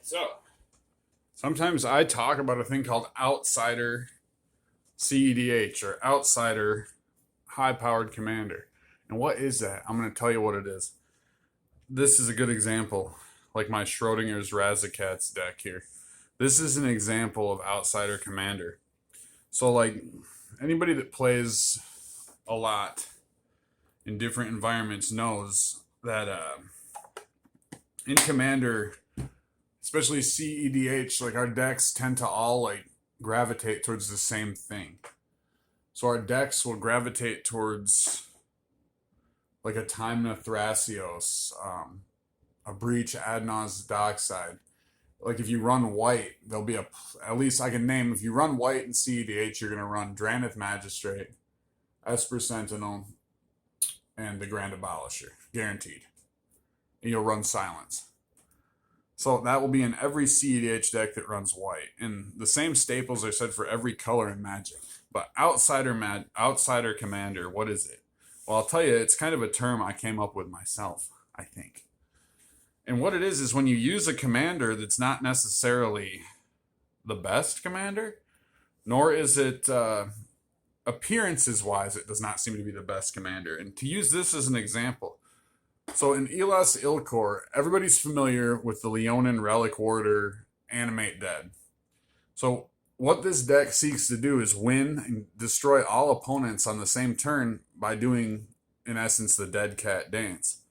So, sometimes I talk about a thing called outsider CEDH or outsider high powered commander. And what is that? I'm going to tell you what it is. This is a good example, like my Schrodinger's Razakat's deck here. This is an example of outsider commander. So, like, anybody that plays a lot in different environments knows that in commander, especially CEDH, like our decks tend to all like gravitate towards the same thing. So our decks will gravitate towards like a Tymna Thrasios, a Breach Adnaz Dockside. Like if you run white, there'll be at least I can name, if you run white in CEDH, you're going to run Drannith Magistrate, Esper Sentinel, and the Grand Abolisher, guaranteed. And you'll run Silence. So that will be in every CEDH deck that runs white. And the same staples are said for every color in Magic. But outsider commander, what is it? Well, I'll tell you, it's kind of a term I came up with myself, I think. And what it is when you use a commander that's not necessarily the best commander, nor is it appearances-wise, it does not seem to be the best commander. And to use this as an example, so in Elas il-kor, everybody's familiar with the Leonin Relic Warder Animate Dead. So what this deck seeks to do is win and destroy all opponents on the same turn by doing, in essence, the Dead Cat Dance.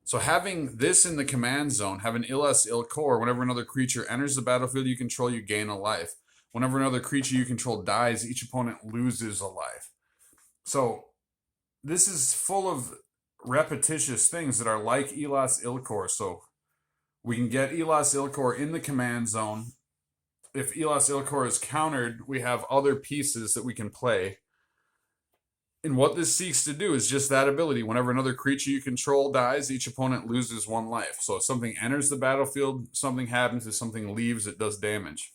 So having this in the command zone, having Elas il-kor, whenever another creature enters the battlefield you control, you gain a life. Whenever another creature you control dies, each opponent loses a life. So this is full of repetitious things that are like Elas il-kor. So we can get Elas il-kor in the command zone. If Elas il-kor is countered, we have other pieces that we can play. And what this seeks to do is just that ability. Whenever another creature you control dies, each opponent loses one life. So if something enters the battlefield, something happens. If something leaves, it does damage.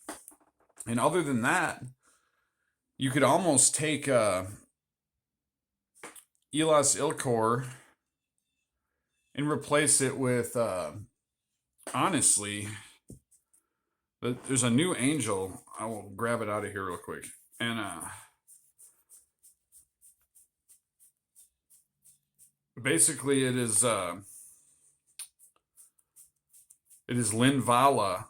And other than that, you could almost take Elas il-kor and replace it with, honestly, there's a new angel. I will grab it out of here real quick. And basically it is Linvala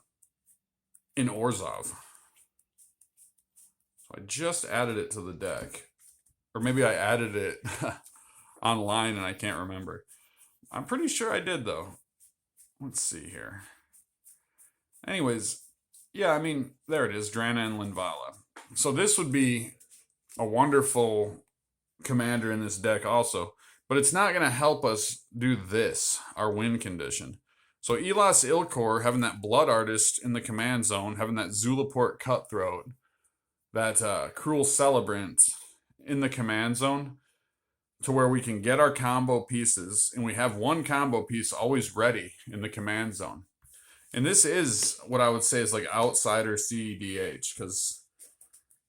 in Orzhov. So I just added it to the deck. Or maybe I added it online and I can't remember. I'm pretty sure I did, though. Let's see here. Anyways, yeah, I mean, there it is, Drana and Linvala. So this would be a wonderful commander in this deck also. But it's not going to help us do this, our win condition. So Elas il-kor, having that Blood Artist in the command zone, having that Zulaport Cutthroat, that Cruel Celebrant in the command zone, to where we can get our combo pieces, and we have one combo piece always ready in the command zone. And this is what I would say is like outsider CEDH, because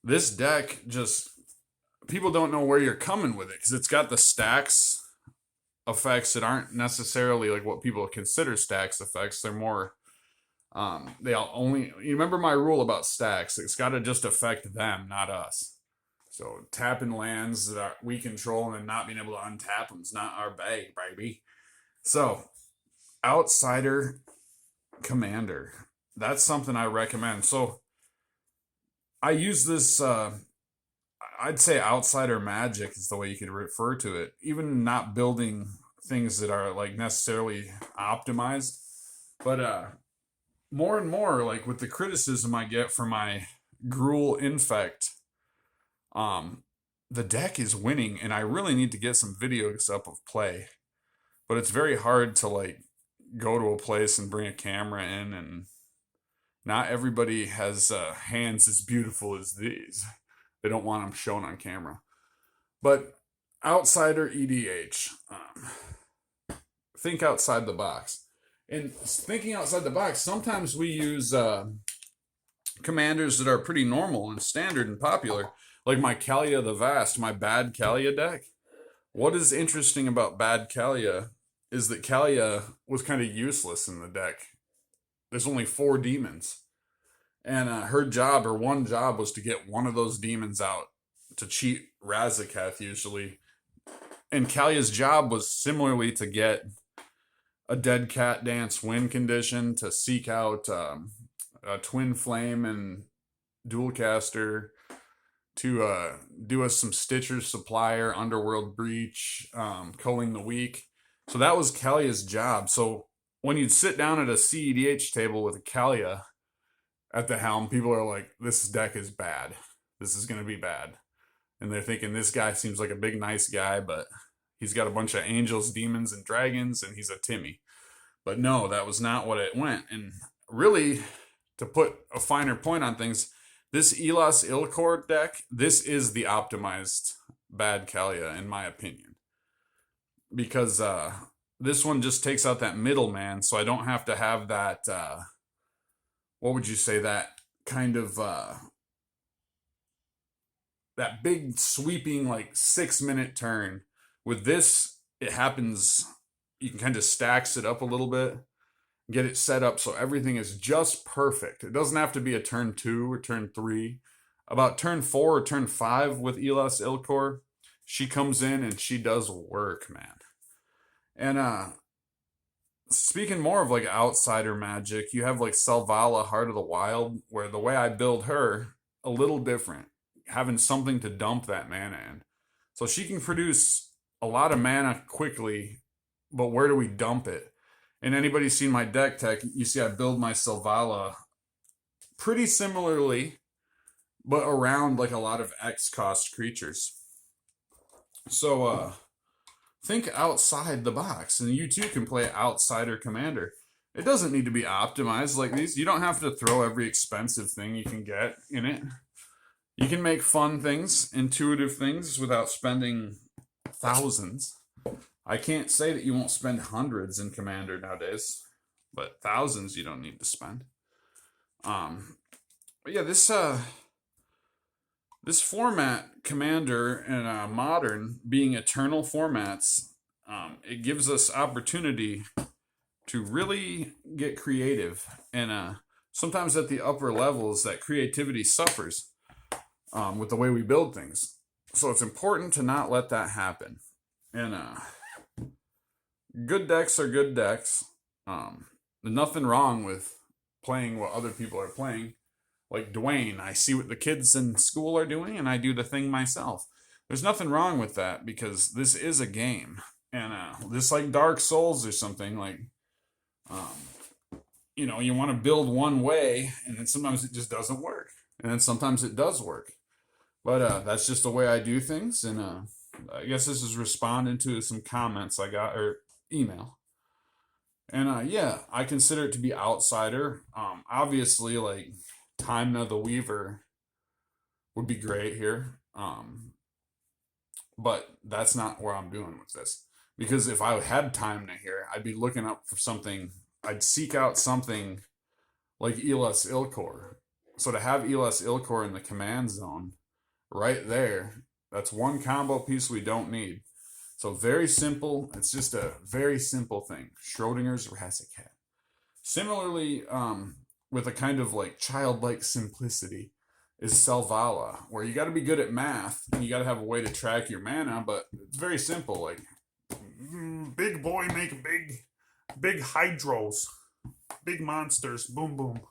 this deck just, people don't know where you're coming with it, because it's got the stacks effects that aren't necessarily like what people consider stacks effects. They're more, they all only, you remember my rule about stacks, it's got to just affect them, not us. So tapping lands that we control and then not being able to untap them is not our bag, baby. So outsider commander, that's something I recommend. So I use this, I'd say outsider magic is the way you could refer to it. Even not building things that are like necessarily optimized, but more and more, like with the criticism I get for my Gruul Infect, the deck is winning, and I really need to get some videos up of play. But it's very hard to like go to a place and bring a camera in, and not everybody has hands as beautiful as these. They don't want them shown on camera. But outsider EDH, think outside the box. And thinking outside the box, sometimes we use commanders that are pretty normal and standard and popular, like my Kalia the Vast, my bad Kalia deck. What is interesting about bad Kalia is that Kalia was kind of useless in the deck there's only 4 demons. And her job, or one job, was to get one of those demons out to cheat Razaketh usually. And Kalia's job was similarly to get a dead cat dance win condition, to seek out a twin flame and dual caster, to do us some Stitcher Supplier, Underworld Breach, culling the weak. So that was Kalia's job. So when you'd sit down at a CEDH table with a Kalia at the helm, people are like, this deck is bad. This is going to be bad. And they're thinking, this guy seems like a big, nice guy, but he's got a bunch of angels, demons, and dragons, and he's a Timmy. But no, that was not what it went. And really, to put a finer point on things, this Elas il-kor deck, this is the optimized bad Kalia, in my opinion. Because this one just takes out that middleman, so I don't have to have that, what would you say, that kind of, that big sweeping, like 6-minute turn. With this, it happens, you can kind of stacks it up a little bit, get it set up so everything is just perfect. It doesn't have to be a turn 2 or turn 3. About turn 4 or turn 5 with Elas il-kor, she comes in and she does work, man. And speaking more of like outsider magic, you have like Selvala, Heart of the Wild, where the way I build her, a little different, having something to dump that mana in. So she can produce a lot of mana quickly, but where do we dump it? And anybody seen my deck tech, you see I build my Selvala pretty similarly, but around like a lot of X cost creatures. So think outside the box, and you too can play outsider commander. It doesn't need to be optimized like these. You don't have to throw every expensive thing you can get in it. You can make fun things, intuitive things, without spending thousands. I can't say that you won't spend hundreds in Commander nowadays, but thousands you don't need to spend. But yeah, this format, Commander, and Modern, being eternal formats, it gives us opportunity to really get creative. And sometimes at the upper levels, that creativity suffers with the way we build things. So it's important to not let that happen. And good decks are good decks. There's nothing wrong with playing what other people are playing. Like Dwayne, I see what the kids in school are doing, and I do the thing myself. There's nothing wrong with that, because this is a game. And this, like Dark Souls or something, like, you know, you want to build one way, and then sometimes it just doesn't work. And then sometimes it does work. But that's just the way I do things, and I guess this is responding to some comments I got, or email. And yeah, I consider it to be outsider. Obviously, like, Timna the Weaver would be great here. But that's not where I'm doing with this. Because if I had Timna here, I'd be looking up for something, I'd seek out something like Elas il-kor. So to have Elas il-kor in the command zone, right there, that's one combo piece we don't need. So very simple. It's just a very simple thing. Schrodinger's Razaketh. Similarly, with a kind of like childlike simplicity, is Selvala, where you got to be good at math and you got to have a way to track your mana, but it's very simple. Like, big boy make big hydros, big monsters, boom boom.